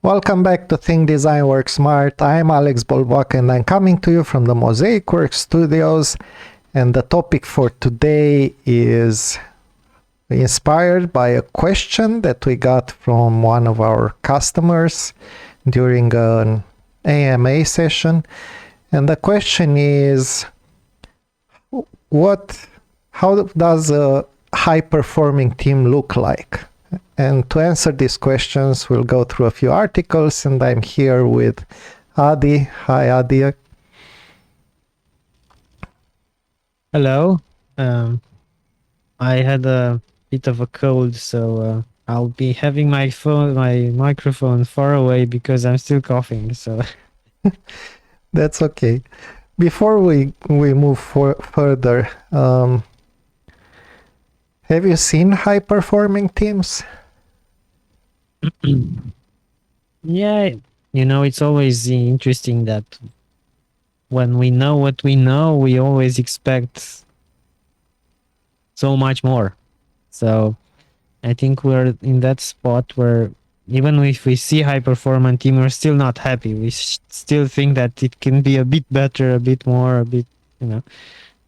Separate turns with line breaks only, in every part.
Welcome back to Think Design Work Smart. I'm Alex Bolboaca and I'm coming to you from the Mozaic Works studios. And the topic for today is inspired by a question that we got from one of our customers during an AMA session. And the question is, how does a high-performing team look like? And to answer these questions, we'll go through a few articles, and I'm here with Adi. Hi, Adi.
Hello. I had a bit of a cold, so I'll be having my microphone far away because I'm still coughing. So
That's okay. Before we move further, have you seen high-performing teams?
yeah, it's always interesting that when we know what we know, we always expect so much more. So I think we're in that spot where even if we see high performance team, we're still not happy. We still think that it can be a bit better, a bit more, a bit, So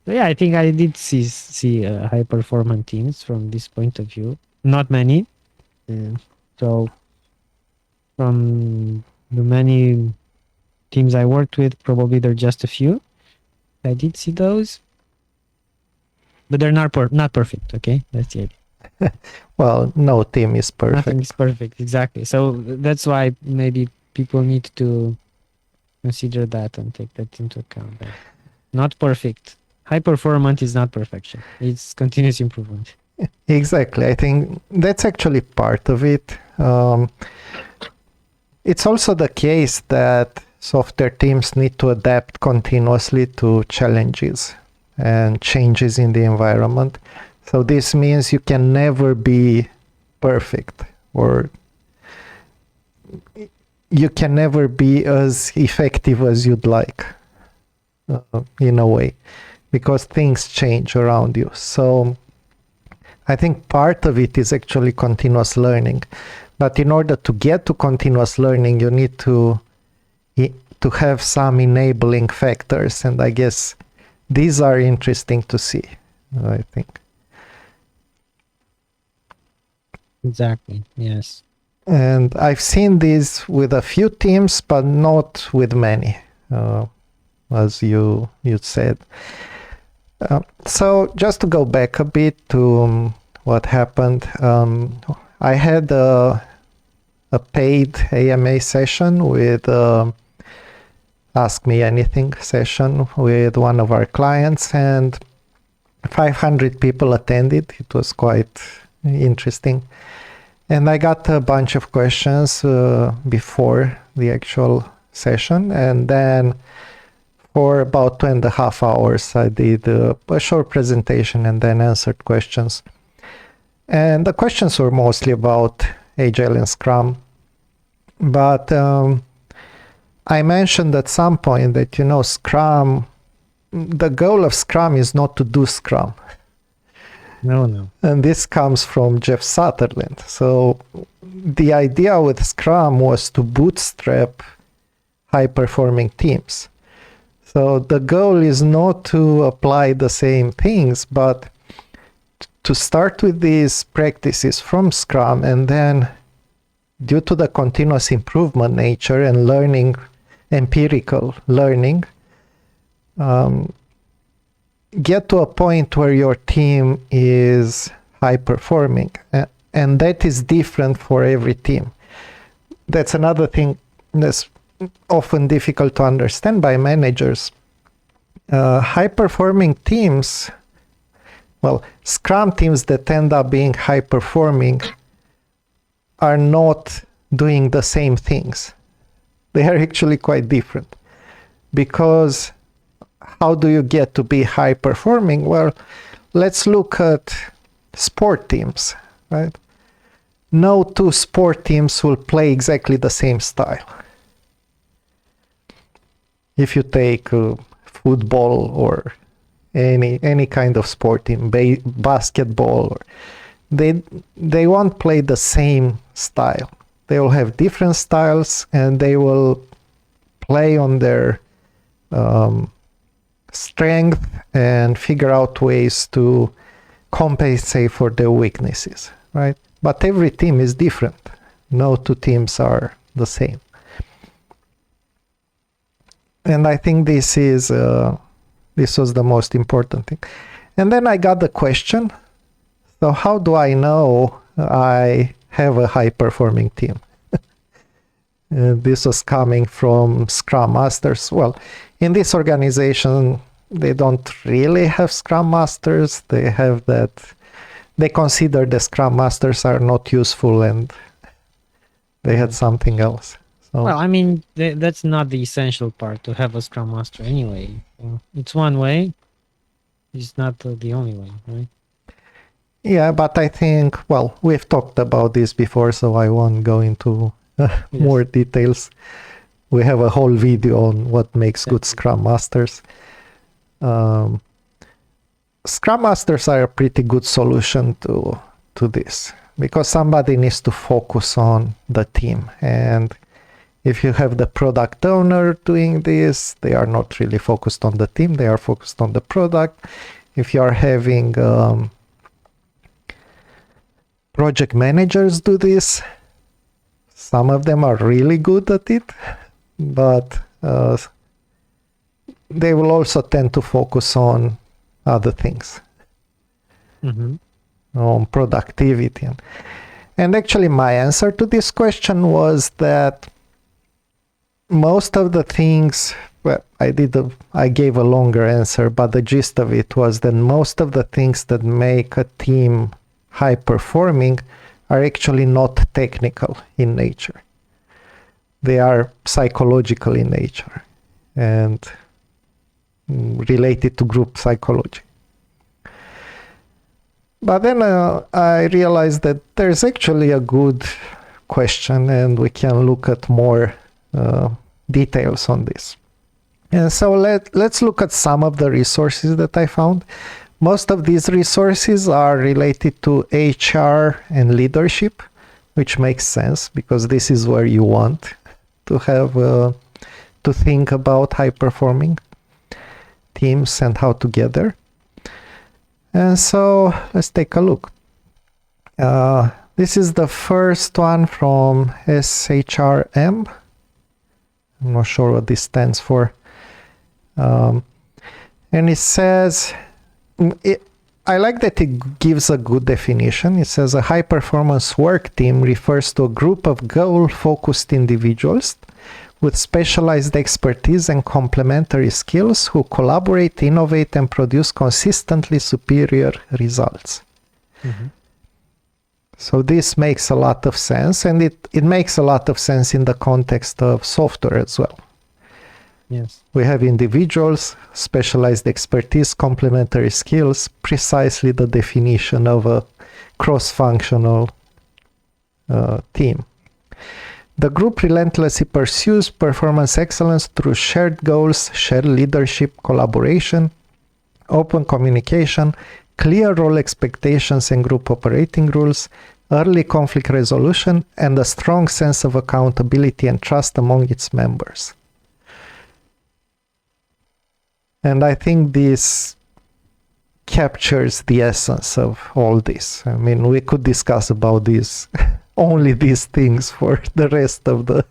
yeah, I think I did see high performance teams from this point of view. Not many. So from the many teams I worked with, probably there are just a few. I did see those, but they're not perfect. Okay, that's the idea.
Well, no team is perfect.
Nothing is perfect, exactly. So that's why maybe people need to consider that and take that into account. Not perfect. High performance is not perfection. It's continuous improvement.
Exactly. I think that's actually part of it. It's also the case that software teams need to adapt continuously to challenges and changes in the environment. So this means you can never be perfect, or you can never be as effective as you'd like, in a way, because things change around you. So I think part of it is actually continuous learning. But in order to get to continuous learning, you need to have some enabling factors. And I guess these are interesting to see, I think.
Exactly, yes.
And I've seen these with a few teams, but not with many, as you said. So just to go back a bit to what happened, I had a paid AMA session with Ask Me Anything session with one of our clients, and 500 people attended. It was quite interesting. And I got a bunch of questions before the actual session, and then for about 2.5 hours, I did a short presentation and then answered questions. And the questions were mostly about Agile and Scrum. But I mentioned at some point that, Scrum, the goal of Scrum is not to do Scrum.
No.
And this comes from Jeff Sutherland. So the idea with Scrum was to bootstrap high-performing teams. So the goal is not to apply the same things, but to start with these practices from Scrum, and then due to the continuous improvement nature and learning, empirical learning, get to a point where your team is high performing. And that is different for every team. That's another thing that's often difficult to understand by managers. High-performing teams, Scrum teams that end up being high-performing are not doing the same things. They are actually quite different. Because how do you get to be high-performing? Well, let's look at sport teams, right? No two sport teams will play exactly the same style. If you take football or any kind of sport team, basketball, they won't play the same style. They will have different styles, and they will play on their strength and figure out ways to compensate for their weaknesses, right? But every team is different. No two teams are the same. And I think this was the most important thing. And then I got the question, so how do I know I have a high-performing team? This was coming from Scrum Masters. Well, in this organization, they don't really have Scrum Masters. They have that, they consider the Scrum Masters are not useful, and they had something else. So,
Well, I mean, that's not the essential part to have a Scrum Master anyway. It's one way. It's not the only way, right?
yeah, but I think, well, we've talked about this before, so I won't go into more details. We have a whole video on what makes good Scrum Masters. Scrum Masters are a pretty good solution to this, because somebody needs to focus on the team. And if you have the product owner doing this, they are not really focused on the team, they are focused on the product. If you are having project managers do this, some of them are really good at it, but they will also tend to focus on other things, on productivity. And actually my answer to this question was that most of the things, well, I gave a longer answer, but the gist of it was that most of the things that make a team high performing are actually not technical in nature. They are psychological in nature and related to group psychology. But then I realized that there's actually a good question, and we can look at more details on this. And so let's look at some of the resources that I found. Most of these resources are related to HR and leadership, which makes sense because this is where you want to have to think about high performing teams and how to gather. And so let's take a look. This is the first one from SHRM. I'm not sure what this stands for. And it says, I like that it gives a good definition. It says a high performance work team refers to a group of goal focused individuals with specialized expertise and complementary skills who collaborate, innovate, and produce consistently superior results. So this makes a lot of sense, and it makes a lot of sense in the context of software as well.
Yes.
We have individuals, specialized expertise, complementary skills, precisely the definition of a cross-functional team. The group relentlessly pursues performance excellence through shared goals, shared leadership, collaboration, open communication, clear role expectations and group operating rules, early conflict resolution, and a strong sense of accountability and trust among its members. And I think this captures the essence of all this. I mean, we could discuss about this, only these things for the rest of the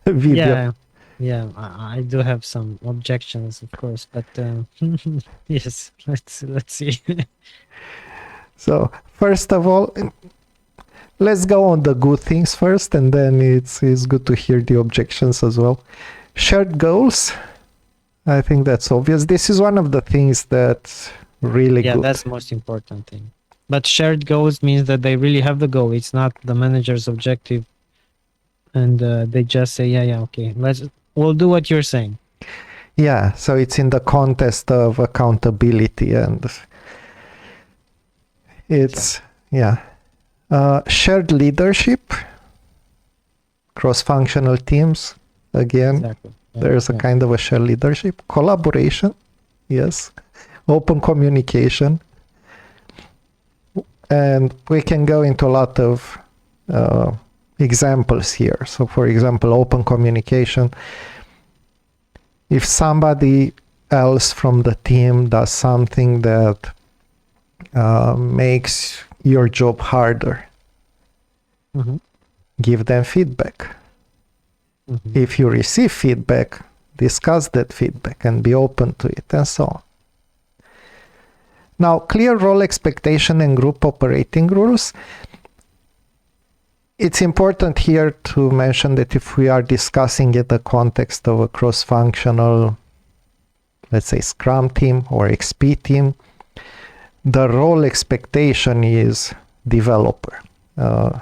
video.
Yeah, I do have some objections, of course, but yes, let's see.
So first of all, let's go on the good things first, and then it's good to hear the objections as well. Shared goals. I think that's obvious. This is one of the things that's really good.
Yeah, that's the most important thing. But shared goals means that they really have the goal. It's not the manager's objective, and they just say, yeah, okay, we'll do what you're saying.
Yeah, so it's in the context of accountability, and it's, shared leadership, cross-functional teams, again.
Exactly.
There's a kind of a shared leadership. Collaboration, yes. Open communication. And we can go into a lot of examples here. So for example, open communication. If somebody else from the team does something that makes your job harder, give them feedback. If you receive feedback, discuss that feedback and be open to it, and so on. Now, clear role expectation and group operating rules. It's important here to mention that if we are discussing in the context of a cross-functional, let's say Scrum team or XP team, the role expectation is developer.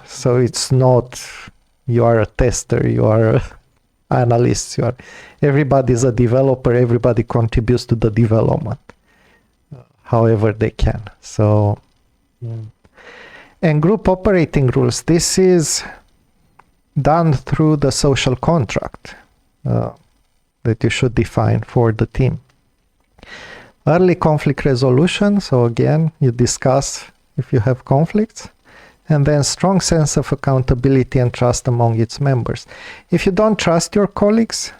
So it's not you are a tester, you are an analyst, everybody's a developer, everybody contributes to the development however they can. So, and group operating rules, this is done through the social contract that you should define for the team. Early conflict resolution, so again, you discuss if you have conflicts, and then strong sense of accountability and trust among its members. If you don't trust your colleagues,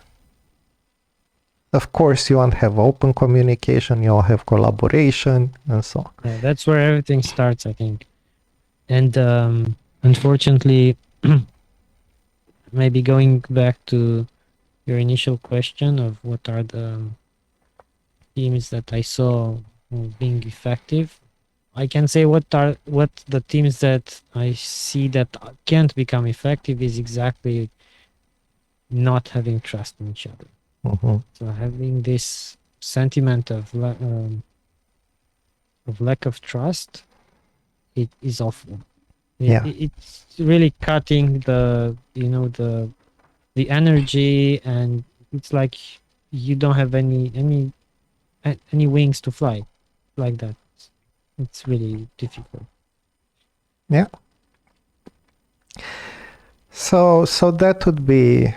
of course you won't have open communication, you won't have collaboration, and so on.
Yeah, that's where everything starts, I think. And unfortunately, maybe going back to your initial question of what are the teams that I saw being effective, I can say what the teams that I see that can't become effective is exactly not having trust in each other. So having this sentiment of lack of trust, it is awful. It's really cutting the energy, and it's like you don't have any wings to fly like that. It's really difficult.
Yeah. So that would be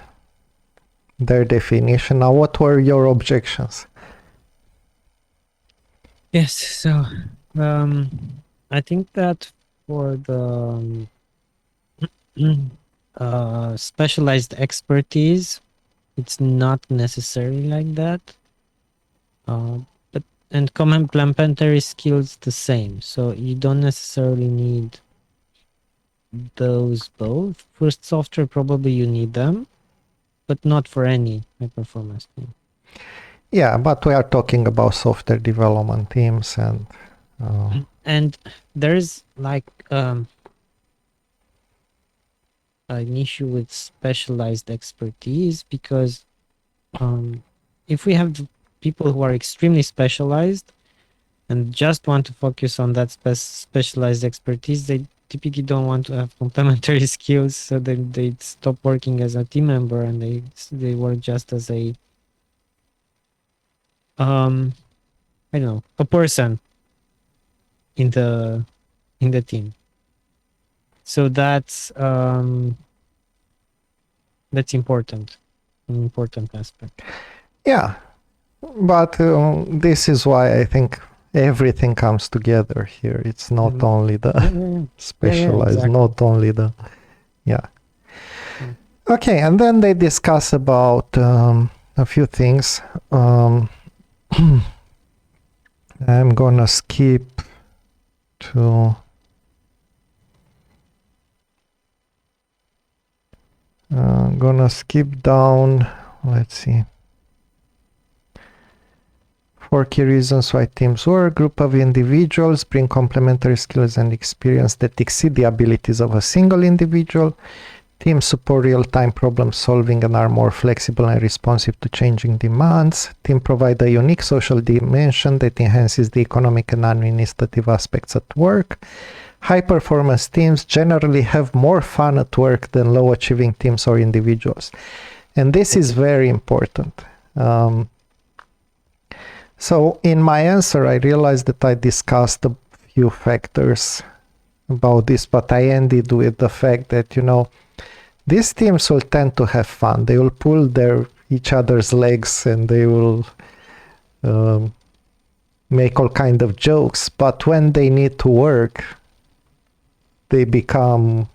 their definition. Now, what were your objections?
Yes, so I think that for the specialized expertise, it's not necessarily like that. And complementary skills the same. So you don't necessarily need those both. For software, probably you need them, but not for any high performance team.
Yeah, but we are talking about software development teams,
and there's like an issue with specialized expertise, because if we have people who are extremely specialized and just want to focus on that specialized expertise, they typically don't want to have complementary skills, so then they stop working as a team member and they work just as a I don't know, a person in the team. So that's important, an important aspect.
Yeah, but this is why I think everything comes together here. It's not only the specialized, exactly. Not only the Okay, and then they discuss about a few things. I'm gonna skip to down. Let's see. 4 key reasons why teams work. Group of individuals bring complementary skills and experience that exceed the abilities of a single individual. Teams support real-time problem solving and are more flexible and responsive to changing demands. Teams provide a unique social dimension that enhances the economic and administrative aspects at work. High-performance teams generally have more fun at work than low-achieving teams or individuals. And this is very important. So in my answer, I realized that I discussed a few factors about this, but I ended with the fact that, these teams will tend to have fun. They will pull each other's legs and they will make all kind of jokes. But when they need to work, they become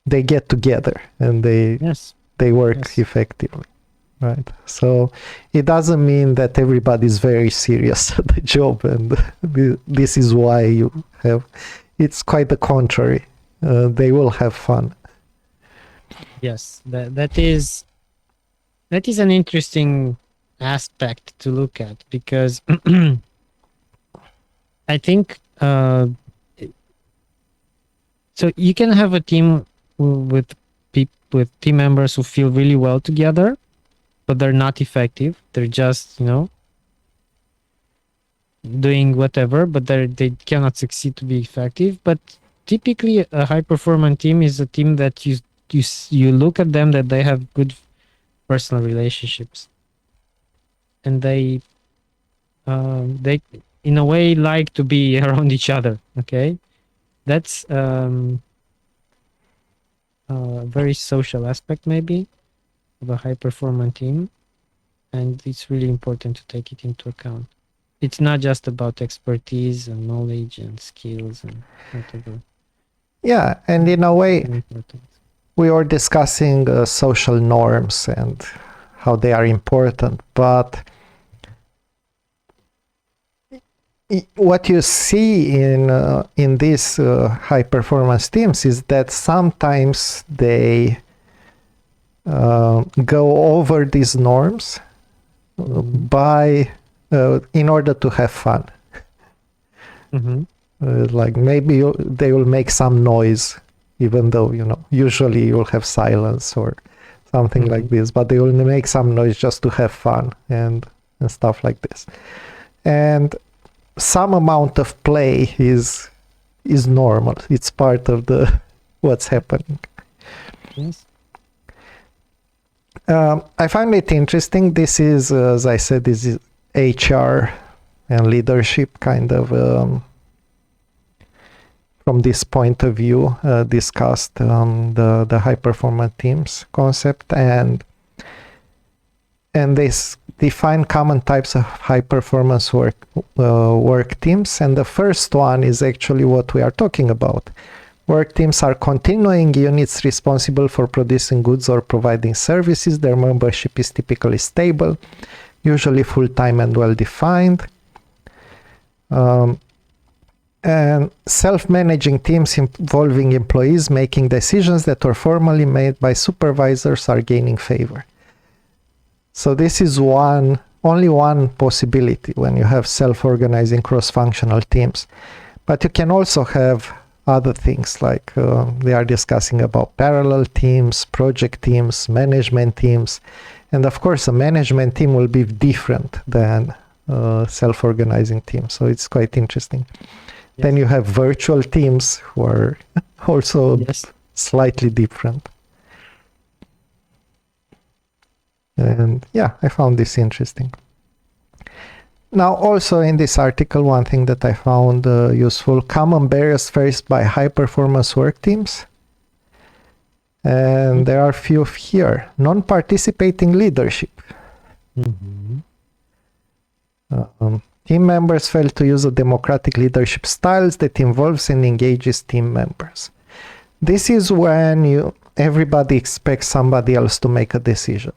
they get together and
Yes.
they work
Yes.
effectively, right? So it doesn't mean that everybody's very serious at the job, and this is why you have. It's quite the contrary. They will have fun.
Yes. That is an interesting aspect to look at, because I think so you can have a team with with team members who feel really well together, but they're not effective. They're just, doing whatever, but they cannot succeed to be effective. But typically, a high performance team is a team that you look at them, that they have good personal relationships, and they in a way like to be around each other. Okay, that's a very social aspect maybe of a high performance team, and it's really important to take it into account. It's not just about expertise and knowledge and skills and whatever.
Yeah, and in a way,
Important.
we were discussing social norms and how they are important, but what you see in these high performance teams is that sometimes they go over these norms by in order to have fun.
Mm-hmm.
Like maybe they will make some noise, even though usually you'll have silence or something like this, but they will make some noise just to have fun and stuff like this. And some amount of play is normal. It's part of the what's happening.
Yes.
I find it interesting. This is, as I said, this is HR and leadership kind of from this point of view discussed the high performance teams concept, and this define common types of high performance work teams. And the first one is actually what we are talking about. Work teams are continuing units responsible for producing goods or providing services. Their membership is typically stable, usually full-time and well-defined. And self-managing teams involving employees making decisions that are formally made by supervisors are gaining favor. So this is only one possibility when you have self-organizing cross-functional teams. But you can also have other things, like they are discussing about parallel teams, project teams, management teams. And of course, a management team will be different than self-organizing team. So it's quite interesting. Yes. Then you have virtual teams who are also slightly different. And yeah, I found this interesting. Now, also in this article, one thing that I found useful, common barriers faced by high-performance work teams. And there are a few here. Non-participating leadership. Team members fail to use a democratic leadership styles that involves and engages team members. This is when everybody expects somebody else to make a decision.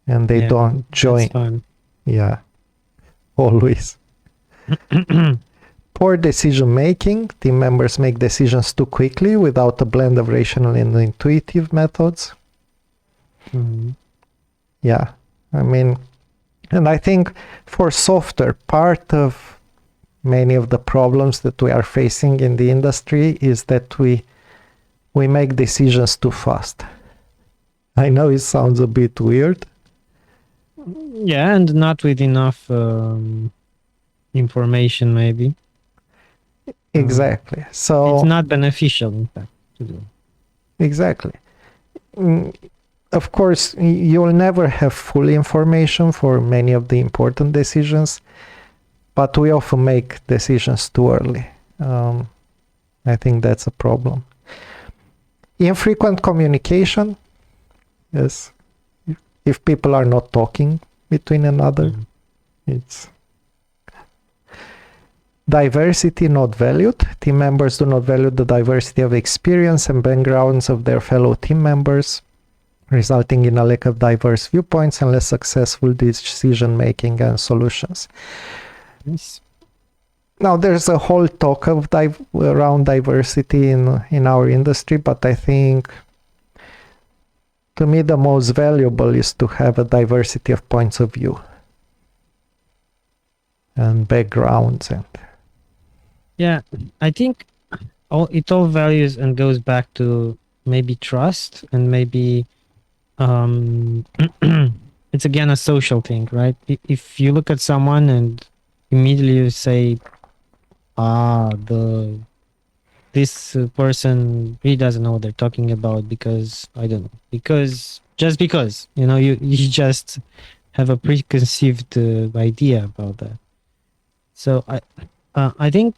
And they don't join.
That's fun.
Yeah, always. Poor decision making. Team members make decisions too quickly without a blend of rational and intuitive methods. Yeah, I mean, and I think for software, part of many of the problems that we are facing in the industry is that we make decisions too fast. I know it sounds a bit weird.
Yeah, and not with enough information, maybe.
Exactly. So
it's not beneficial, in fact, to do.
Exactly. Of course, you'll never have full information for many of the important decisions, but we often make decisions too early. I think that's a problem. Infrequent communication. Yes. If people are not talking between another, it's... Diversity not valued. Team members do not value the diversity of experience and backgrounds of their fellow team members, resulting in a lack of diverse viewpoints and less successful decision making and solutions.
Yes.
Now, there's a whole talk of around diversity in our industry, but I think, to me, the most valuable is to have a diversity of points of view and backgrounds. And
Yeah, I think it all values and goes back to maybe trust and maybe it's again a social thing, right? If you look at someone and immediately you say, this person really doesn't know what they're talking about because I don't know, because you just have a preconceived idea about that. So I think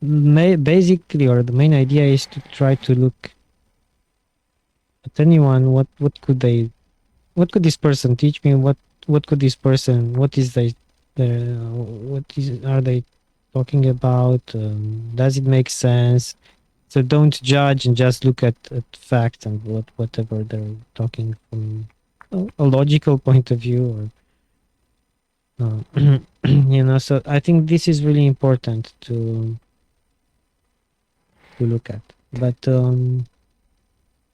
basically, or the main idea is to try to look at anyone. What could this person teach me? What could this person? What is are they talking about? Does it make sense? So don't judge and just look at facts and whatever they're talking from a logical point of view, or So I think this is really important to look at. But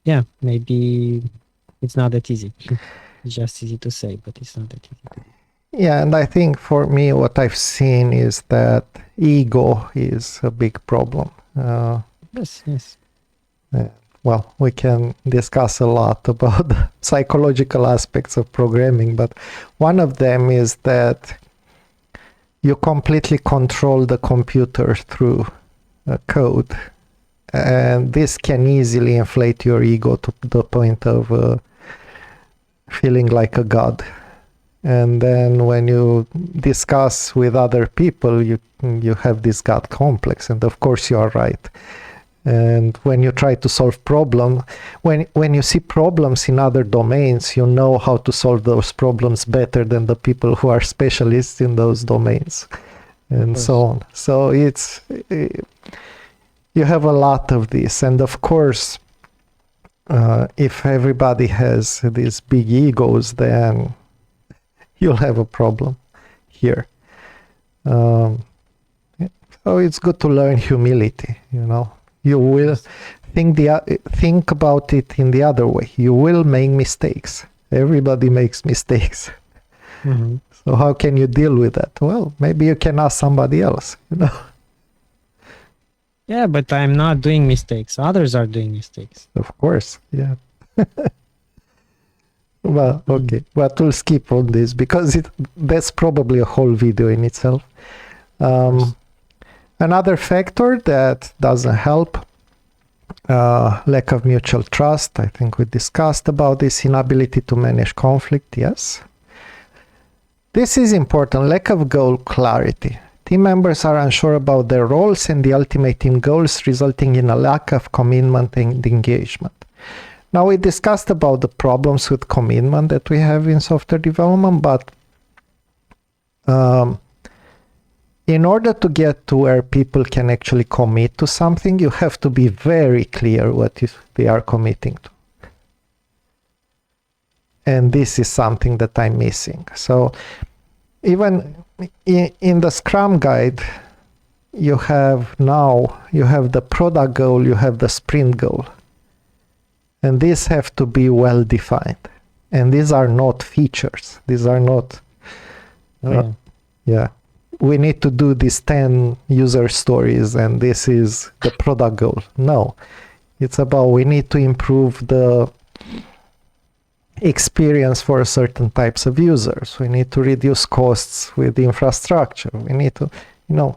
yeah, maybe it's not that easy. It's just easy to say, but it's not that easy.
yeah, and I think for me, what I've seen is that ego is a big problem.
Yes.
Well, we can discuss a lot about the psychological aspects of programming, but one of them is that you completely control the computer through code. And this can easily inflate your ego to the point of feeling like a god. And then when you discuss with other people, you have this god complex. And of course you are right. And when you try to solve problems, when you see problems in other domains, you know how to solve those problems better than the people who are specialists in those domains, and so on. So you have a lot of this. And of course, if everybody has these big egos, then you'll have a problem here. So it's good to learn humility, You will think about it in the other way. You will make mistakes. Everybody makes mistakes.
Mm-hmm.
So how can you deal with that? Well, maybe you can ask somebody else,
Yeah, but I'm not doing mistakes. Others are doing mistakes.
Of course, yeah. Well, okay, but we'll skip on this because that's probably a whole video in itself. Another factor that doesn't help, lack of mutual trust. I think we discussed about this. Inability to manage conflict, yes. This is important, lack of goal clarity. Team members are unsure about their roles and the ultimate team goals, resulting in a lack of commitment and engagement. Now, we discussed about the problems with commitment that we have in software development, but in order to get to where people can actually commit to something, you have to be very clear what they are committing to. And this is something that I'm missing. So even in the Scrum guide, you have the product goal, you have the sprint goal. And these have to be well defined. And these are not features. These are not, we need to do these 10 user stories and this is the product goal. No, it's about we need to improve the experience for certain types of users. We need to reduce costs with the infrastructure. We need to,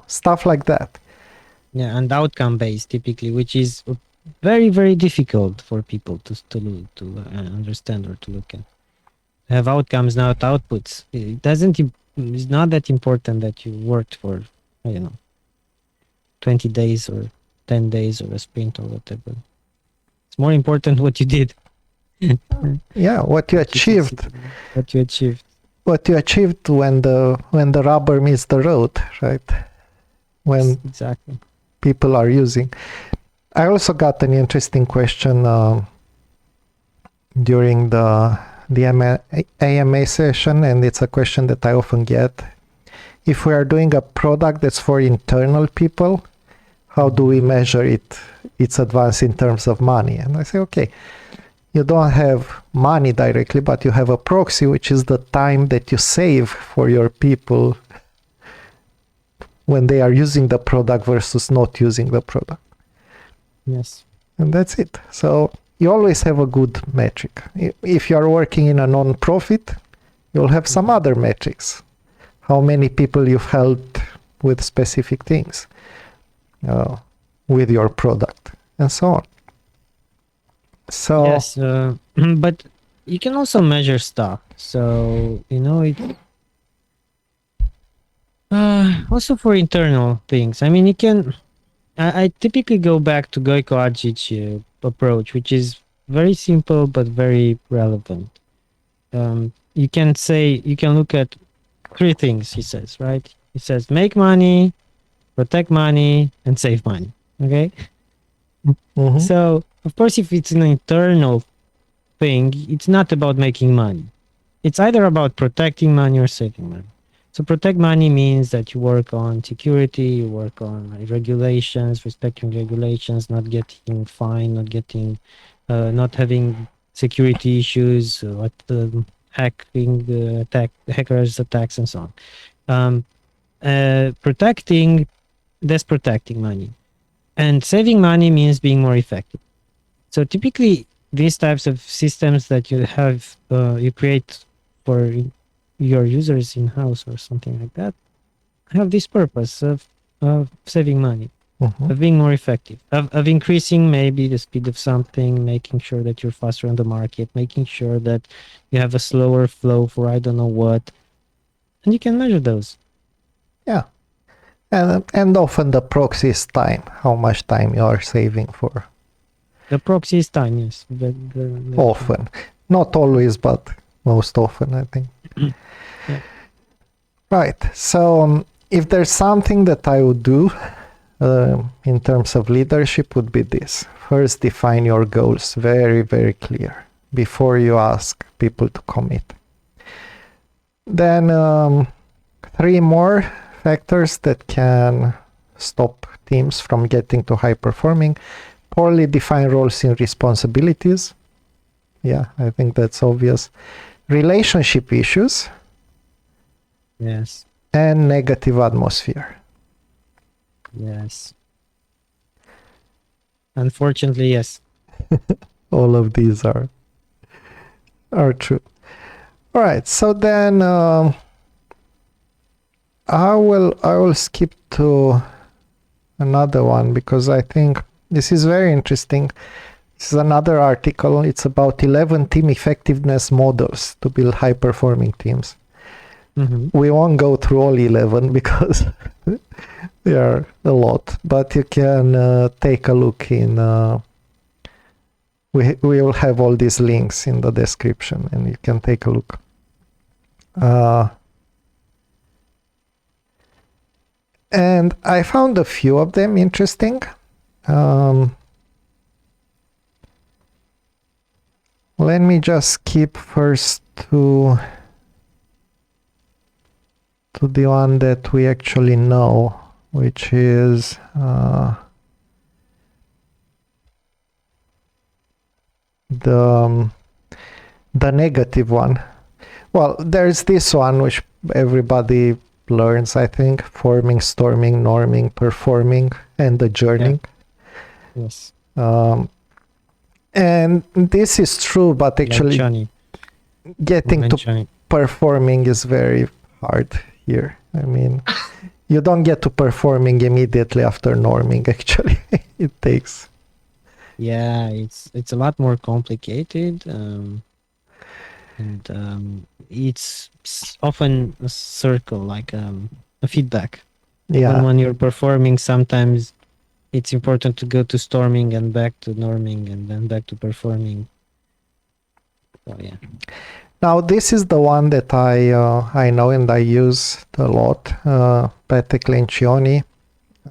stuff like that.
Yeah, and outcome based typically, which is very, very difficult for people to understand or to look at. Have outcomes, not outputs. It's not that important that you worked for, 20 days or 10 days or a sprint or whatever. It's more important what you did.
Yeah, what you achieved.
What you achieved.
What you achieved when the rubber meets the road, right? when
exactly.
people are using. I also got an interesting question during the AMA session, and it's a question that I often get. If we are doing a product that's for internal people, how do we measure its advance in terms of money? And I say, okay, you don't have money directly, but you have a proxy, which is the time that you save for your people when they are using the product versus not using the product.
Yes.
And that's it. So you always have a good metric. If you are working in a non-profit, you'll have some other metrics. How many people you've helped with specific things, with your product, and so on. So
Yes, but you can also measure stuff. So it also for internal things. I mean, you can. I typically go back to Gojko Adzic approach, which is very simple but very relevant. You can look at three things. He says, right? He says make money, protect money, and save money. Okay. So of course, if it's an internal thing, it's not about making money. It's either about protecting money or saving money. So protect money means that you work on security, you work on regulations, respecting regulations, not getting fined, not having security issues, hackers attacks, and so on. Protecting, that's protecting money, and saving money means being more effective. So typically, these types of systems that you create for your users in house or something like that have this purpose of saving money, of being more effective, of increasing maybe the speed of something, making sure that you're faster on the market, making sure that you have a slower flow for I don't know what, and you can measure those.
yeah, and often the proxy is time. How much time you are saving for?
The proxy is time, yes.
Often, not always, but most often, I think.
Yeah.
Right. So if there's something that I would do in terms of leadership, would be this. First, define your goals very, very clear before you ask people to commit. Then three more factors that can stop teams from getting to high performing. Poorly defined roles and responsibilities. Yeah, I think that's obvious. Relationship issues.
Yes.
And negative atmosphere.
Yes. Unfortunately, yes.
All of these are true. All right, so then I will skip to another one because I think this is very interesting. This is another article. It's about 11 team effectiveness models to build high performing teams. We won't go through all 11 because there are a lot, but you can take a look in we will have all these links in the description and you can take a look. And I found a few of them interesting. Let me just skip first to the one that we actually know, which is the negative one. Well, there's this one which everybody learns, I think: forming, storming, norming, performing, and adjourning.
Yeah. Yes.
And this is true, but actually getting to performing is very hard here. I mean, you don't get to performing immediately after norming, actually. It takes...
Yeah, it's a lot more complicated, and it's often a circle, like a feedback.
Yeah.
When you're performing, sometimes it's important to go to storming and back to norming and then back to performing. So yeah.
Now this is the one that I know and I use a lot. Pete Lencioni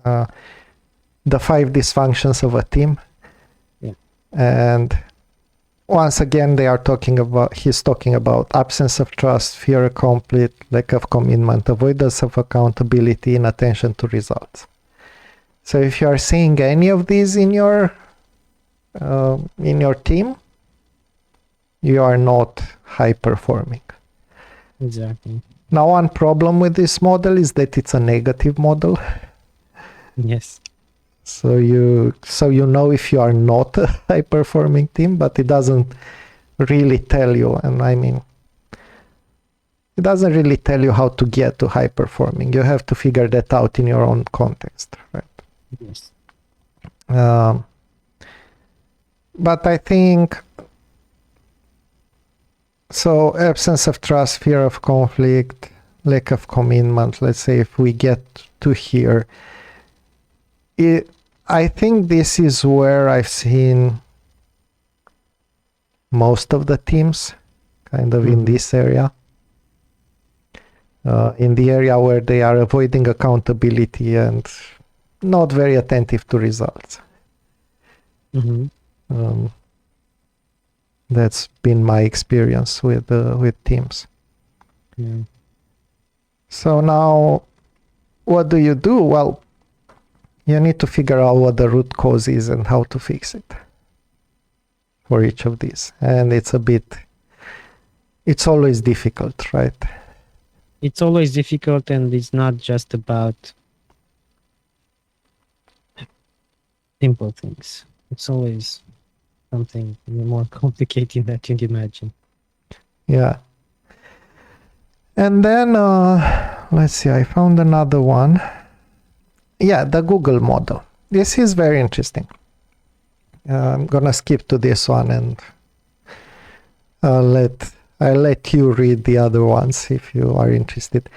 uh, the 5 dysfunctions of a team.
Yeah.
And once again, he's talking about absence of trust, fear of conflict, lack of commitment, avoidance of accountability, inattention to results. So if you are seeing any of these in your team, you are not high performing.
Exactly.
Now, one problem with this model is that it's a negative model.
Yes.
So you know if you are not a high performing team, but it doesn't really tell you. And I mean, it doesn't really tell you how to get to high performing. You have to figure that out in your own context, right?
Yes.
But I think so. Absence of trust, fear of conflict, lack of commitment. Let's say if we get to here, I think this is where I've seen most of the teams, kind of in this area. In the area where they are avoiding accountability and not very attentive to results. That's been my experience with teams.
Yeah.
So now, what do you do? Well, you need to figure out what the root cause is and how to fix it for each of these. And it's always difficult, right?
It's always difficult, and it's not just about simple things. It's always something more complicated than you'd imagine.
Yeah. And then, let's see, I found another one. Yeah, the Google model. This is very interesting. I'm gonna skip to this one and I'll let you read the other ones if you are interested.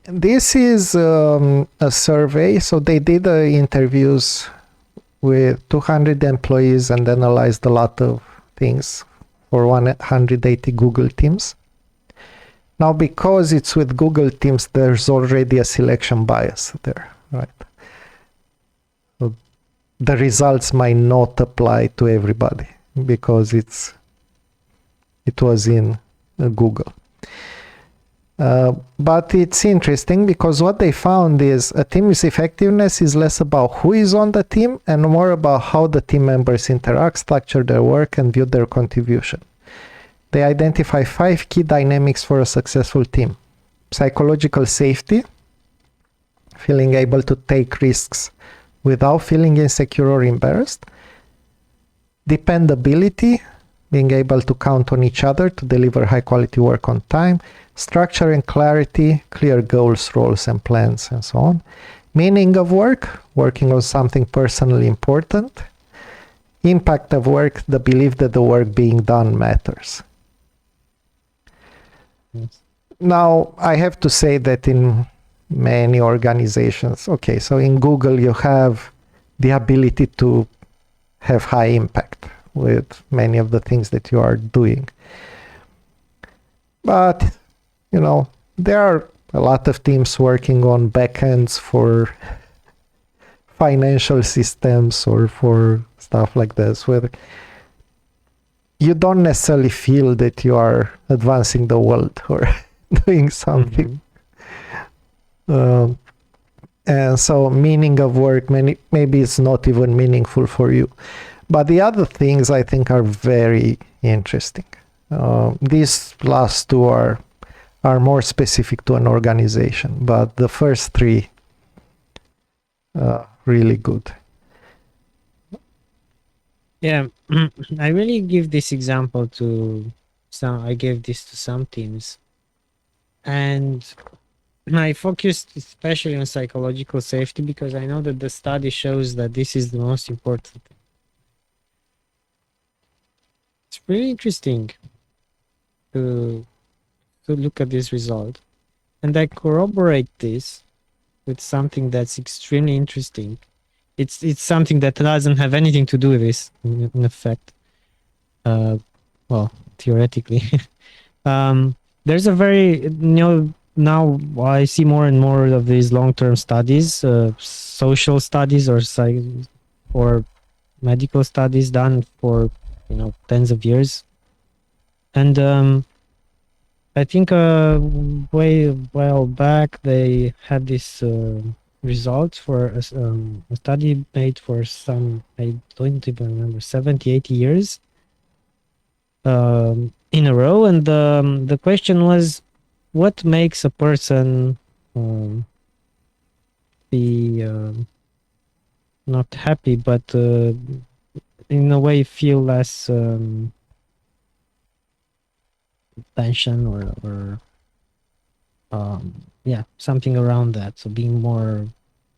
This is a survey. So they did interviews with 200 employees and analyzed a lot of things for 180 Google teams. Now, because it's with Google Teams, there's already a selection bias there, right? So the results might not apply to everybody because it was in Google. But it's interesting because what they found is a team's effectiveness is less about who is on the team and more about how the team members interact, structure their work, and view their contribution. They identify 5 key dynamics for a successful team: psychological safety, feeling able to take risks without feeling insecure or embarrassed; dependability, being able to count on each other to deliver high quality work on time; structure and clarity, clear goals, roles, and plans, and so on; meaning of work, working on something personally important; impact of work, the belief that the work being done matters.
Yes.
Now, I have to say that in many organizations, okay, so in Google, you have the ability to have high impact with many of the things that you are doing. But, there are a lot of teams working on backends for financial systems or for stuff like this, where you don't necessarily feel that you are advancing the world or doing something. And so meaning of work, maybe it's not even meaningful for you. But the other things I think are very interesting. These last two are more specific to an organization, but the first three really good.
Yeah, I really give this example to I gave this to some teams, and I focused especially on psychological safety because I know that the study shows that this is the most important. It's really interesting to look at this result, and I corroborate this with something that's extremely interesting. It's something that doesn't have anything to do with this, in effect. Well, theoretically. There's a very now I see more and more of these long-term studies, social studies or medical studies done for tens of years, and I think way a while back they had this results for a study made for some, I don't even remember, 70, 80 years in a row, and the question was, what makes a person be not happy, but in a way feel less tension or yeah, something around that. So being more,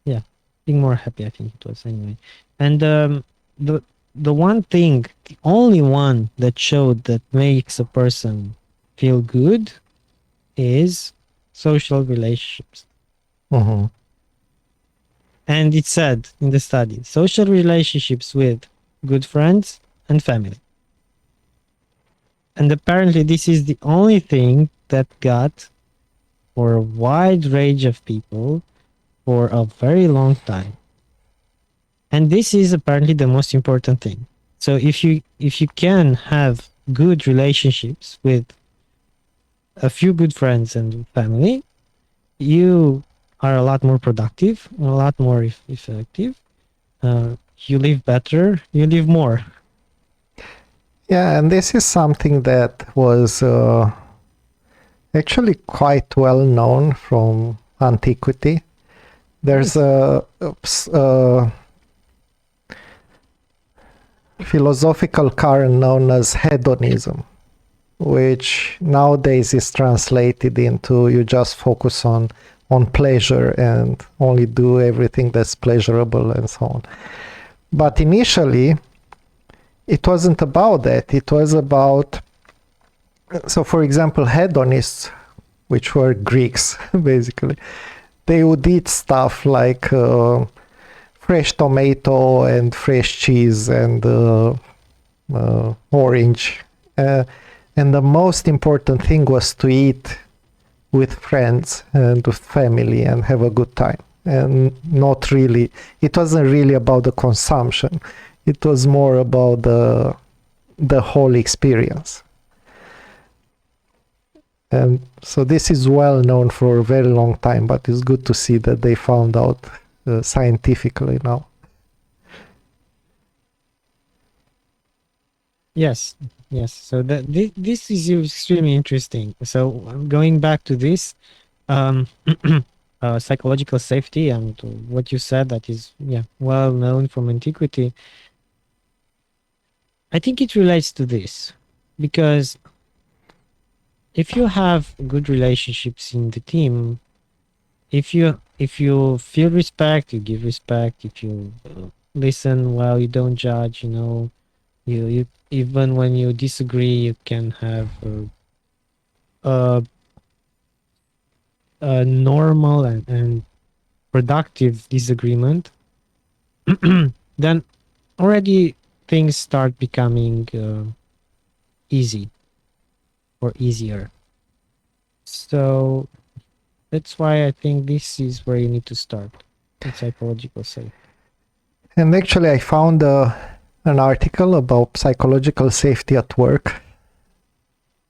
yeah, being more happy, I think it was anyway. And the the one thing, the only one that showed that makes a person feel good is social relationships.
Mm-hmm.
And it said in the study, social relationships with good friends and family. And apparently this is the only thing that got for a wide range of people for a very long time. And this is apparently the most important thing. So if you can have good relationships with a few good friends and family, you are a lot more productive, a lot more effective. You live better, you live more.
Yeah, and this is something that was actually quite well known from antiquity. There's
Yes.
a philosophical current known as hedonism, which nowadays is translated into you just focus on pleasure and only do everything that's pleasurable and so on. But initially, it wasn't about that. It was about, so for example, hedonists, which were Greeks, basically, they would eat stuff like fresh tomato and fresh cheese and orange. And the most important thing was to eat with friends and with family and have a good time. And not really, it wasn't really about the consumption. It was more about the whole experience. And so this is well known for a very long time, but it's good to see that they found out scientifically now.
Yes, yes. So this is extremely interesting. So going back to this, um, psychological safety and what you said, that is, yeah, well known from antiquity. I think it relates to this because if you have good relationships in the team, if you feel respect, you give respect. If you listen well, you don't judge. You even when you disagree, you can have a, a normal and productive disagreement. Then already things start becoming easy or easier. So that's why I think this is where you need to start with psychological safety.
And actually, I found an article about psychological safety at work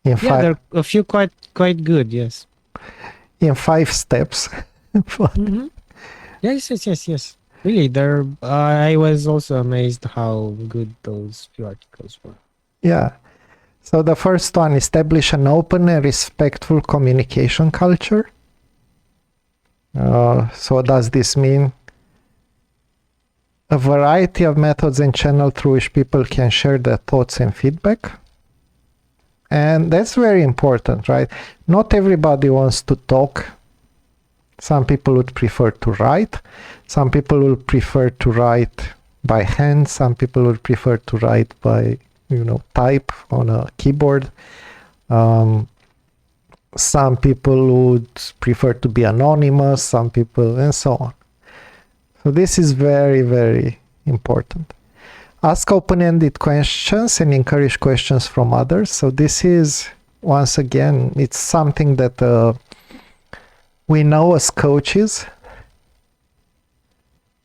in
Yeah,
five
there are a few quite good. Yes.
in 5 steps. But
Mm-hmm. Yes. Really, there. I was also amazed how good those few articles were.
yeah, so the first one, establish an open and respectful communication culture. So what does this mean? A variety of methods and channels through which people can share their thoughts and feedback. And that's very important, right? Not everybody wants to talk. Some people would prefer to write. Some people would prefer to write by hand. Some people would prefer to write by, type on a keyboard. Some people would prefer to be anonymous. Some people, and so on. So this is very, very important. Ask open-ended questions and encourage questions from others. So this is, once again, it's something that we know as coaches,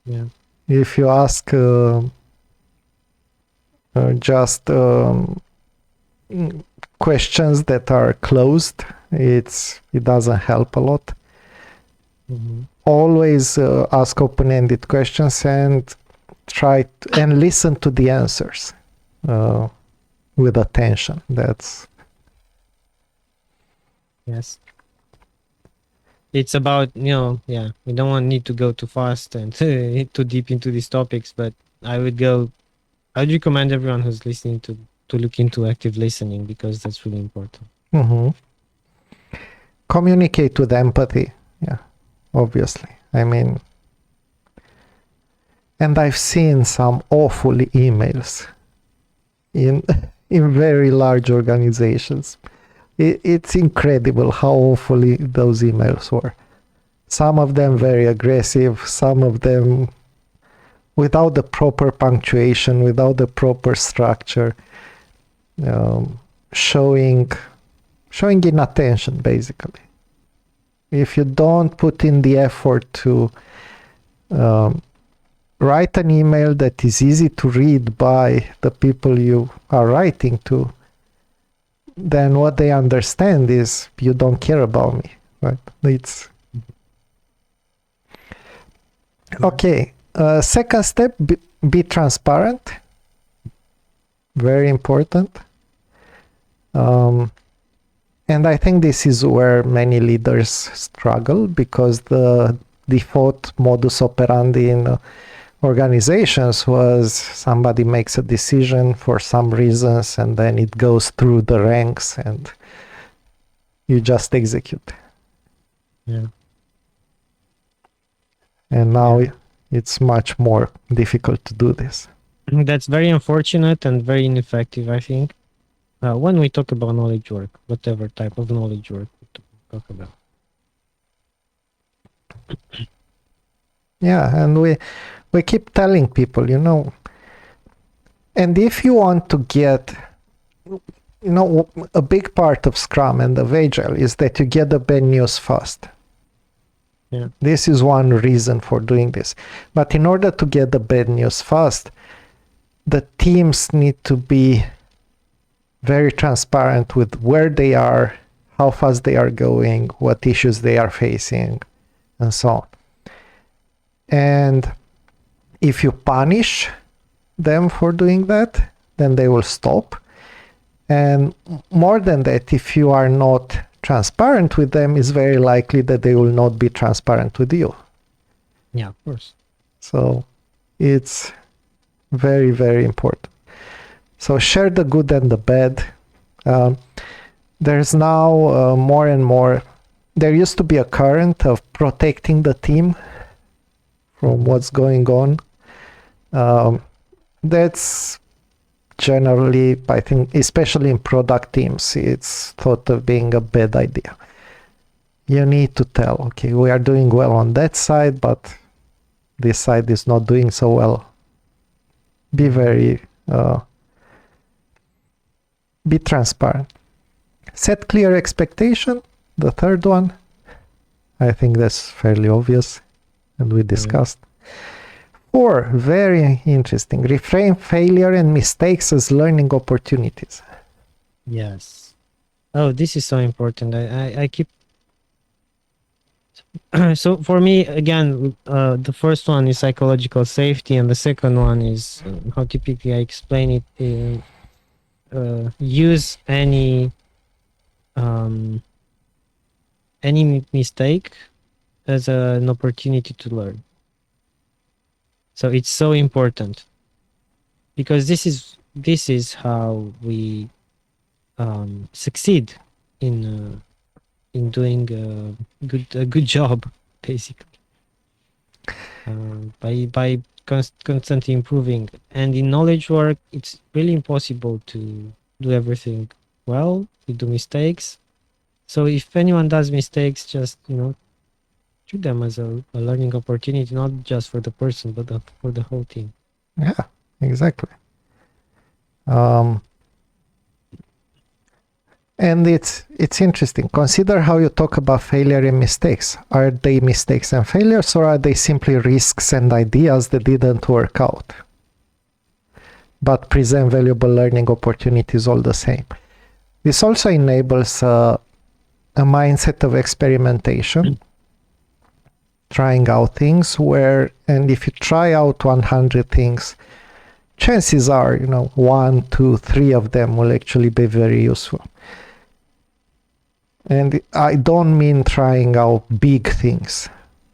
Yeah.
if you ask just questions that are closed, it doesn't help a lot.
Hmm.
Always ask open-ended questions and and listen to the answers with attention. That's
Yes. It's about, yeah, we don't want need to go too fast and too deep into these topics, but I would go, I would recommend everyone who's listening to look into active listening, because that's really important.
mhm. Communicate with empathy. Yeah, obviously. I mean, and I've seen some awful emails in in very large organizations. It's incredible how awfully those emails were. Some of them very aggressive, some of them without the proper punctuation, without the proper structure, um, showing inattention basically. If you don't put in the effort to um, write an email that is easy to read by the people you are writing to, then what they understand is you don't care about me, right? It's okay. Second step, be transparent. Very important. And I think this is where many leaders struggle, because the default modus operandi in organizations was somebody makes a decision for some reasons and then it goes through the ranks and you just execute.
Yeah.
And now it's much more difficult to do this.
That's very unfortunate and very ineffective, I think, when we talk about knowledge work, whatever type of knowledge work we talk about.
Yeah, and we keep telling people, and if you want to get, a big part of Scrum and of Agile is that you get the bad news fast.
Yeah.
This is one reason for doing this. But in order to get the bad news fast, the teams need to be very transparent with where they are, how fast they are going, what issues they are facing, and so on. And if you punish them for doing that, then they will stop. And more than that, if you are not transparent with them, it's very likely that they will not be transparent with you.
Yeah, of course.
So it's very, very important. So share the good and the bad. There's now more and more, there used to be a current of protecting the team from what's going on. That's generally, I think, especially in product teams, it's thought of being a bad idea. You need to tell, okay, we are doing well on that side, but this side is not doing so well. Be very, be transparent. Set clear expectation. The third one, I think that's fairly obvious, and we discussed. 4, very interesting. Reframe failure and mistakes as learning opportunities.
Yes. Oh, this is so important. I keep. So for me, again, the first one is psychological safety, and the second one is how typically I explain it. Use any mistake as an opportunity to learn. So it's so important, because this is how we succeed in doing a good job, basically, by constantly improving. And in knowledge work, it's really impossible to do everything well. We do mistakes. So if anyone does mistakes, just treat them as a learning opportunity, not just for the person, but for the whole team.
Yeah, exactly. And it's interesting. Consider how you talk about failure and mistakes. Are they mistakes and failures, or are they simply risks and ideas that didn't work out, but present valuable learning opportunities all the same? This also enables a mindset of experimentation, trying out things and if you try out 100 things, chances are, 1, 2, 3 of them will actually be very useful. And I don't mean trying out big things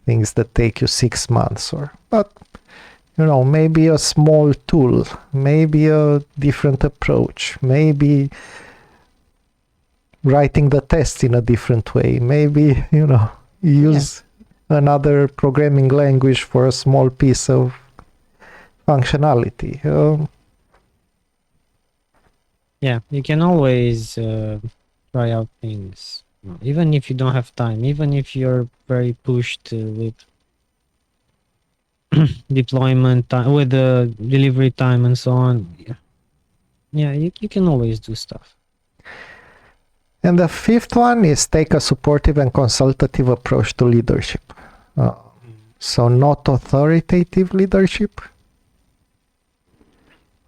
that take you 6 months, but maybe a small tool, maybe a different approach, maybe writing the test in a different way, maybe use another programming language for a small piece of functionality.
Yeah, you can always try out things, even if you don't have time, even if you're very pushed with deployment time, with the delivery time and so on. Yeah, you can always do stuff.
And the fifth one is take a supportive and consultative approach to leadership. So not authoritative leadership.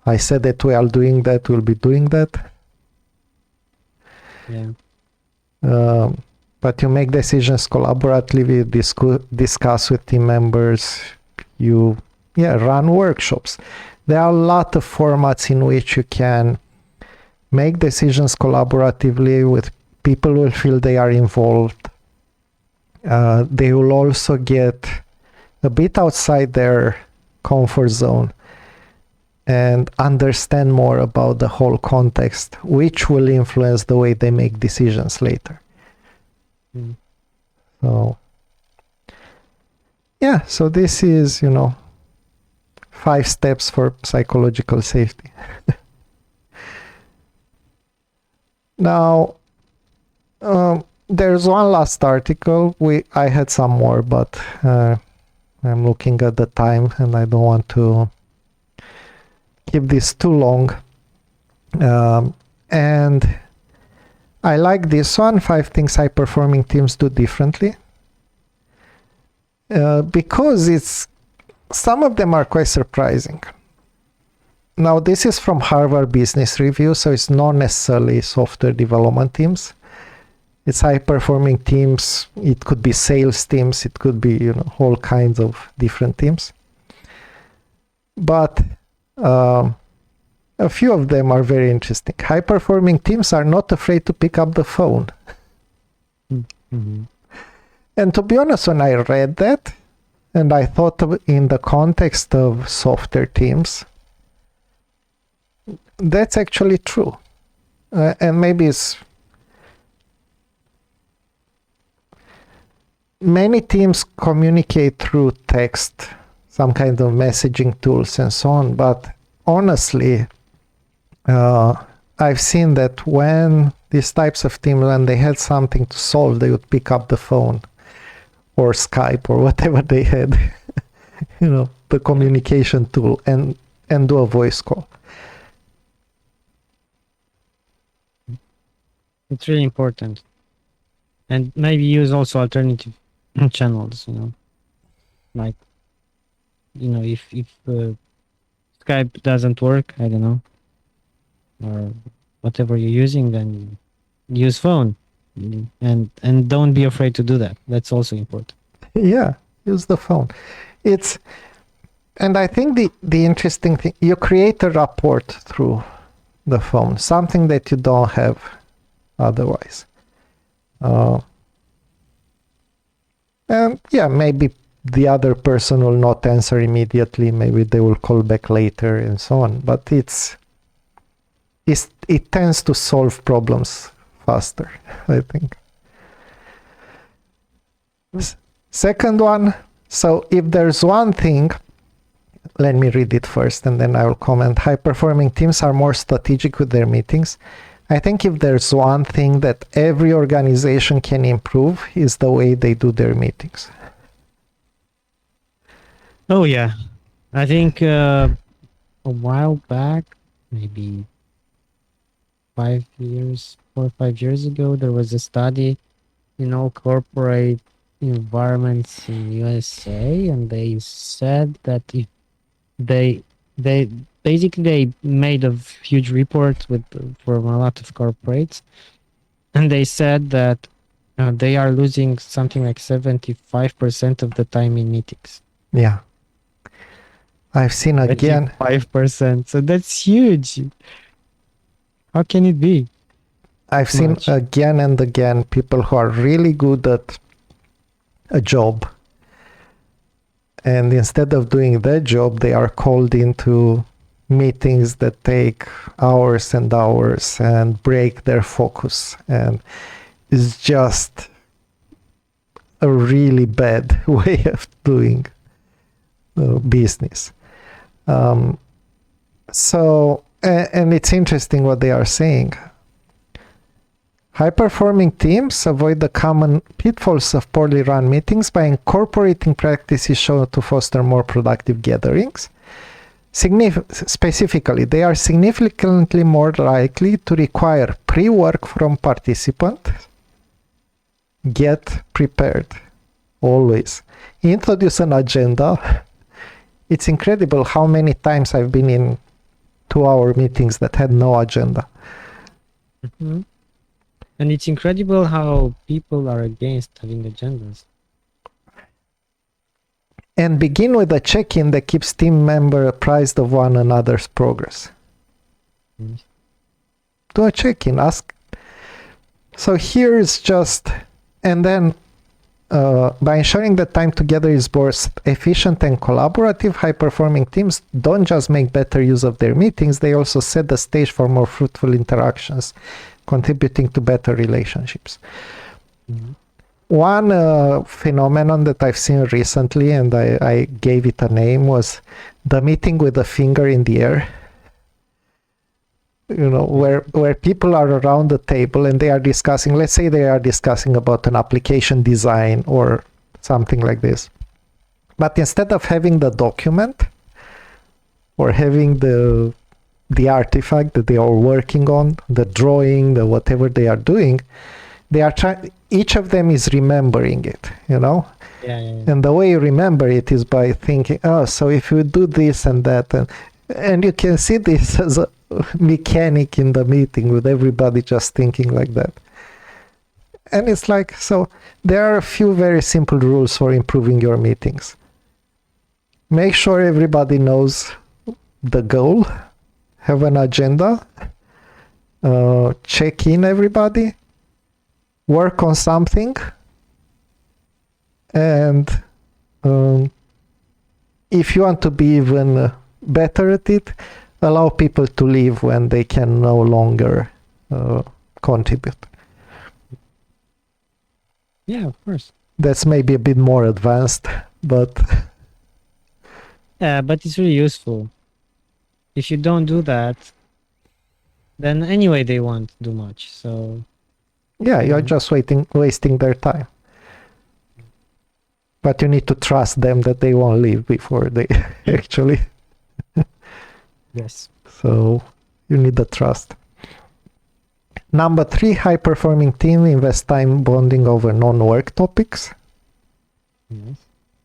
I said that we are doing that, we'll be doing that.
Yeah.
But you make decisions collaboratively, discuss with team members, you run workshops. There are a lot of formats in which you can make decisions collaboratively with people who feel they are involved. They will also get a bit outside their comfort zone and understand more about the whole context, which will influence the way they make decisions later. So so this is 5 steps for psychological safety. Now there's one last article. I had some more, but I'm looking at the time and I don't want to keep this too long. And I like this one, 5 things high-performing teams do differently. Because some of them are quite surprising. Now, this is from Harvard Business Review, so it's not necessarily software development teams. It's high-performing teams. It could be sales teams. It could be, all kinds of different teams. But a few of them are very interesting. High-performing teams are not afraid to pick up the phone.
Mm-hmm.
And to be honest, when I read that, and I thought in the context of software teams, that's actually true. And maybe many teams communicate through text, some kind of messaging tools and so on, but honestly, I've seen that when these types of teams, when they had something to solve, they would pick up the phone or Skype or whatever they had, the communication tool, and do a voice call.
It's really important. And maybe use also alternative channels, like, if Skype doesn't work, I don't know, or whatever you're using, then use phone, and don't be afraid to do that. That's also important.
Yeah, use the phone. And I think the interesting thing, you create a rapport through the phone, something that you don't have otherwise. And maybe the other person will not answer immediately. Maybe they will call back later and so on. But it tends to solve problems faster, I think. Second one, so if there's one thing, let me read it first and then I will comment. High-performing teams are more strategic with their meetings. I think if there's one thing that every organization can improve is the way they do their meetings.
Oh, yeah. I think a while back, maybe 4 or 5 years ago, there was a study in all corporate environments in USA, and they said that if they basically they made a huge report with from a lot of corporates, and they said that they are losing something like 75% of the time in meetings.
Yeah. I've seen again,
5%. So that's huge. How can it be?
I've seen
Much.
again and again people who are really good at a job, and instead of doing their job, they are called into meetings that take hours and hours and break their focus, and it's just a really bad way of doing business. And it's interesting what they are saying. High-performing teams avoid the common pitfalls of poorly run meetings by incorporating practices shown to foster more productive gatherings. Specifically, they are significantly more likely to require pre-work from participants. Get prepared, always. Introduce an agenda. It's incredible how many times I've been in 2-hour meetings that had no agenda.
Mm-hmm. And it's incredible how people are against having agendas.
And begin with a check-in that keeps team members apprised of one another's progress.
Mm.
Do a check-in, ask. So here's just, and then by ensuring that time together is both efficient and collaborative, high-performing teams don't just make better use of their meetings, they also set the stage for more fruitful interactions, contributing to better relationships. Mm-hmm. One phenomenon that I've seen recently, and I gave it a name, was the meeting with the finger in the air. You know, where people are around the table and they are discussing, let's say they are discussing about an application design or something like this. But instead of having the document or having the artifact that they are working on, the drawing, the whatever they are doing, they are trying, each of them is remembering it, you know?
Yeah.
And the way you remember it is by thinking, oh, so if you do this and that, and you can see this as a mechanic in the meeting with everybody just thinking like that. And it's like, so there are a few very simple rules for improving your meetings. Make sure everybody knows the goal, have an agenda, check in everybody, work on something, and if you want to be even better at it, allow people to leave when they can no longer contribute.
Yeah, of course.
That's maybe a bit more advanced, but...
Yeah, but it's really useful. If you don't do that, then anyway they won't do much, so...
Yeah, you're just wasting their time. But you need to trust them that they won't leave before they actually...
Yes.
So you need the trust. Number 3, high-performing team invest time bonding over non-work topics.
Yes.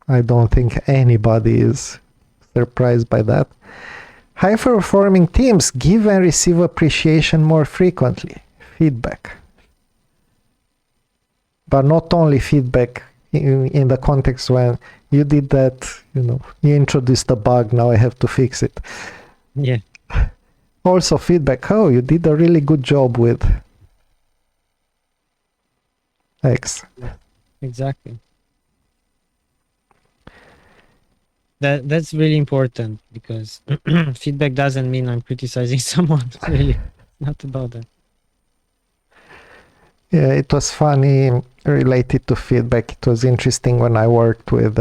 I don't think anybody is surprised by that. High-performing teams give and receive appreciation more frequently. Feedback. But not only feedback in the context when you did that, you know, you introduced a bug, now I have to fix it.
Yeah.
Also feedback, oh, you did a really good job with X.
Exactly. That's really important, because feedback doesn't mean I'm criticizing someone. Really, not about that.
Yeah, it was funny related to feedback. It was interesting when I worked with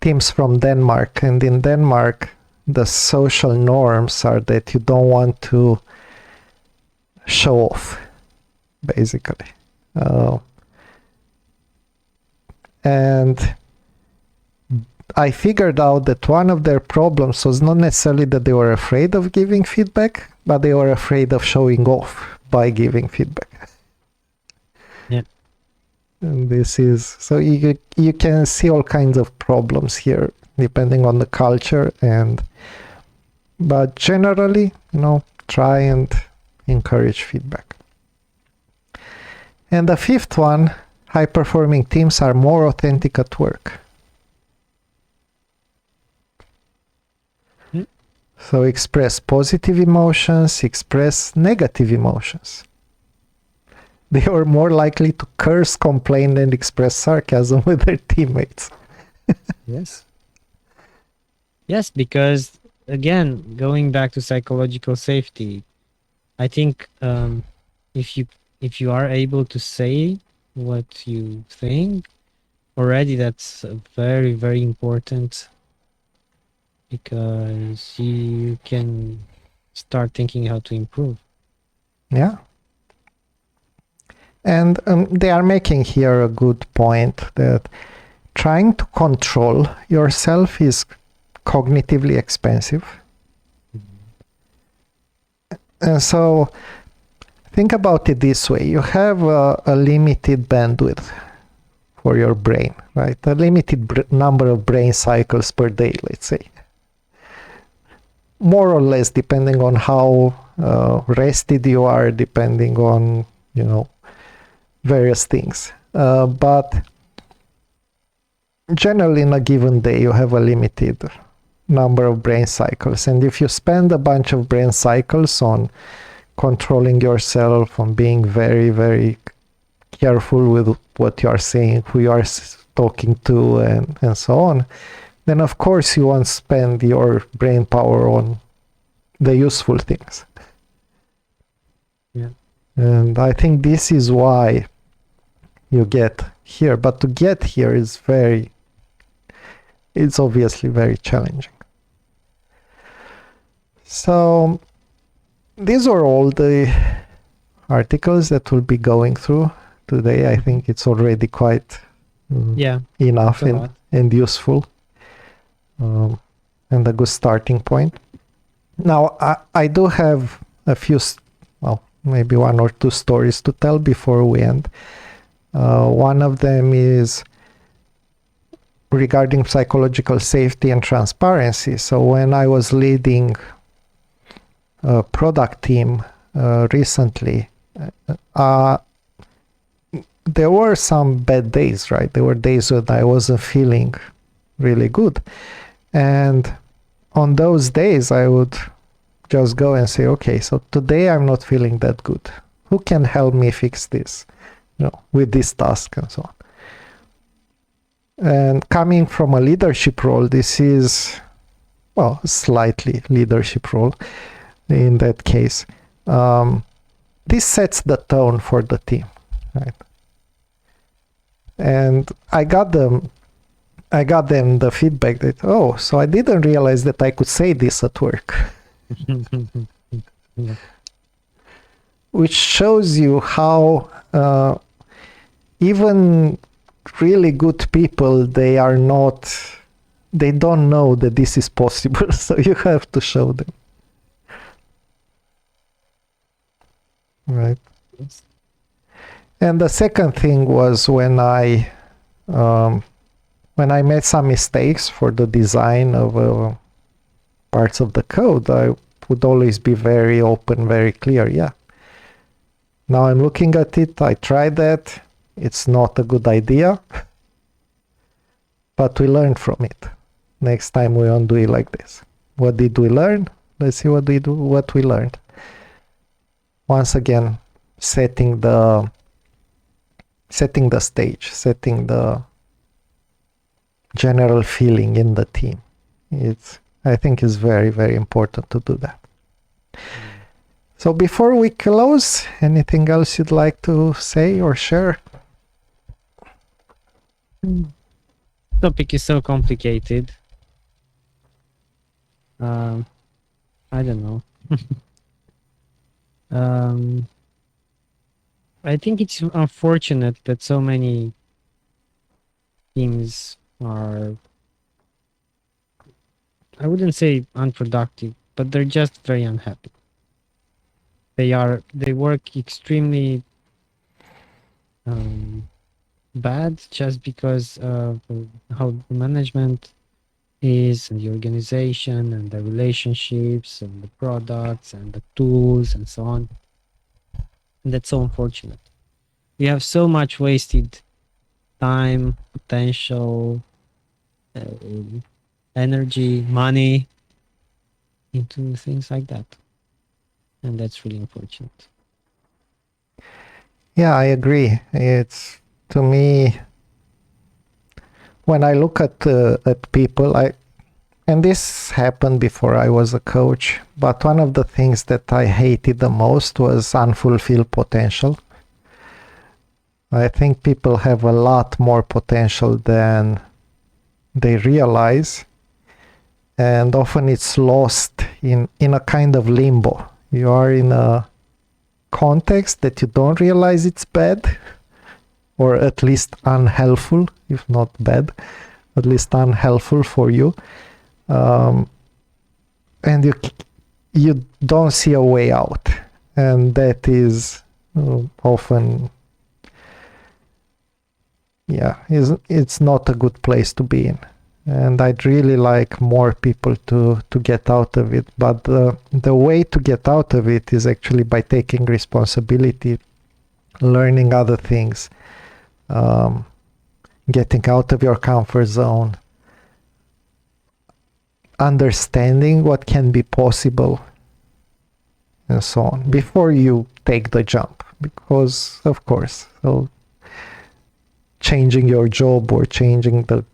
teams from Denmark, and in Denmark the social norms are that you don't want to show off, basically. And I figured out that one of their problems was not necessarily that they were afraid of giving feedback, but they were afraid of showing off by giving feedback.
Yeah.
And this is, so you can see all kinds of problems here depending on the culture, but generally, try and encourage feedback. And the fifth one, high performing teams are more authentic at work. So express positive emotions, express negative emotions. They are more likely to curse, complain, and express sarcasm with their teammates.
Yes. Yes, because again, going back to psychological safety, I think if you are able to say what you think already, that's very, very important, because you can start thinking how to improve.
Yeah. And they are making here a good point that trying to control yourself is cognitively expensive. And so think about it this way. You have a limited bandwidth for your brain, right? A limited number of brain cycles per day, let's say. More or less, depending on how rested you are, depending on, various things. But generally, in a given day, you have a limited number of brain cycles. And if you spend a bunch of brain cycles on controlling yourself, on being very, very careful with what you are saying, who you are talking to, and so on, then of course you won't spend your brain power on the useful things.
Yeah.
And I think this is why you get here. But to get here is it's obviously very challenging. So these are all the articles that we'll be going through today. I think it's already quite enough and useful, and a good starting point. Now, I do have a few, maybe one or two stories to tell before we end. One of them is regarding psychological safety and transparency. So when I was leading a product team recently, there were some bad days, right? There were days when I wasn't feeling really good. And on those days, I would just go and say, okay, so today I'm not feeling that good. Who can help me fix this, with this task and so on. And coming from a leadership role, this is, slightly leadership role in that case. This sets the tone for the team, right? And I got them the feedback that, so I didn't realize that I could say this at work.
Yeah.
Which shows you how even really good people, they don't know that this is possible. So you have to show them. Right.
Yes.
And the second thing was when I made some mistakes for the design of parts of the code, I would always be very open, very clear. Yeah. Now I'm looking at it. I tried that. It's not a good idea, but we learned from it. Next time we won't do it like this. What did we learn? Let's see what we learned. Once again, setting the stage, setting the general feeling in the team. I think it's very, very important to do that. So before we close, anything else you'd like to say or share?
Topic is so complicated. I don't know. I think it's unfortunate that so many teams are, I wouldn't say unproductive, but they're just very unhappy. they work extremely bad just because of how the management is, and the organization and the relationships and the products and the tools and so on. And that's so unfortunate. We have so much wasted time, potential, uh, energy, money into things like that. And that's really unfortunate.
Yeah, I agree. It's, to me, when I look at people, and this happened before I was a coach, but one of the things that I hated the most was unfulfilled potential. I think people have a lot more potential than they realize, and often it's lost in a kind of limbo. You are in a context that you don't realize it's bad, or at least unhelpful, if not bad, at least unhelpful for you. And you don't see a way out, and that is often, yeah, it's not a good place to be in. And I'd really like more people to get out of it, but the way to get out of it is actually by taking responsibility, learning other things, getting out of your comfort zone, understanding what can be possible, and so on, before you take the jump. Because, of course, so changing your job or changing the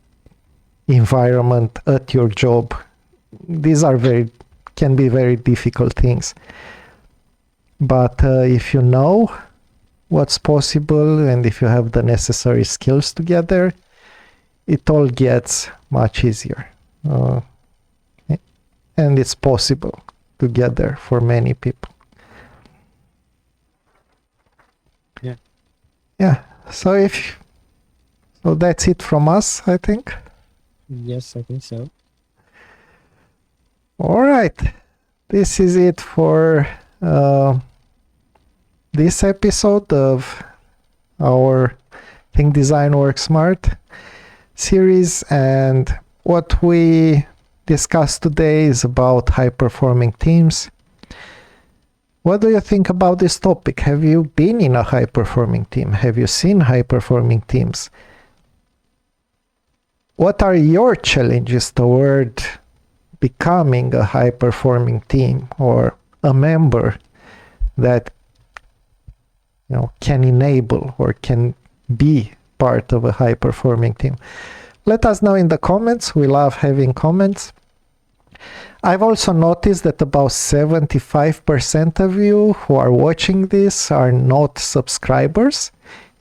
environment at your job, these are can be very difficult things. But if you know what's possible, and if you have the necessary skills together, it all gets much easier. And it's possible together for many people. Yeah. So that's it from us, I think.
Yes, I think so.
All right. This is it for this episode of our Think Design Work Smart series. And what we discussed today is about high-performing teams. What do you think about this topic? Have you been in a high-performing team? Have you seen high-performing teams? What are your challenges toward becoming a high-performing team, or a member that can enable or can be part of a high-performing team? Let us know in the comments. We love having comments. I've also noticed that about 75% of you who are watching this are not subscribers.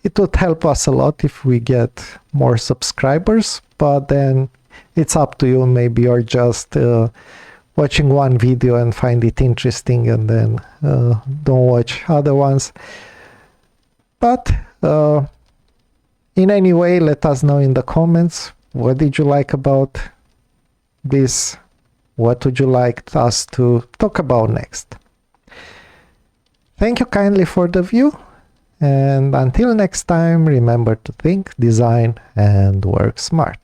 It would help us a lot if we get more subscribers, but then it's up to you. Maybe you're just watching one video and find it interesting, and then don't watch other ones. But in any way, let us know in the comments, what did you like about this? What would you like us to talk about next? Thank you kindly for the view, and until next time, remember to think, design, and work smart.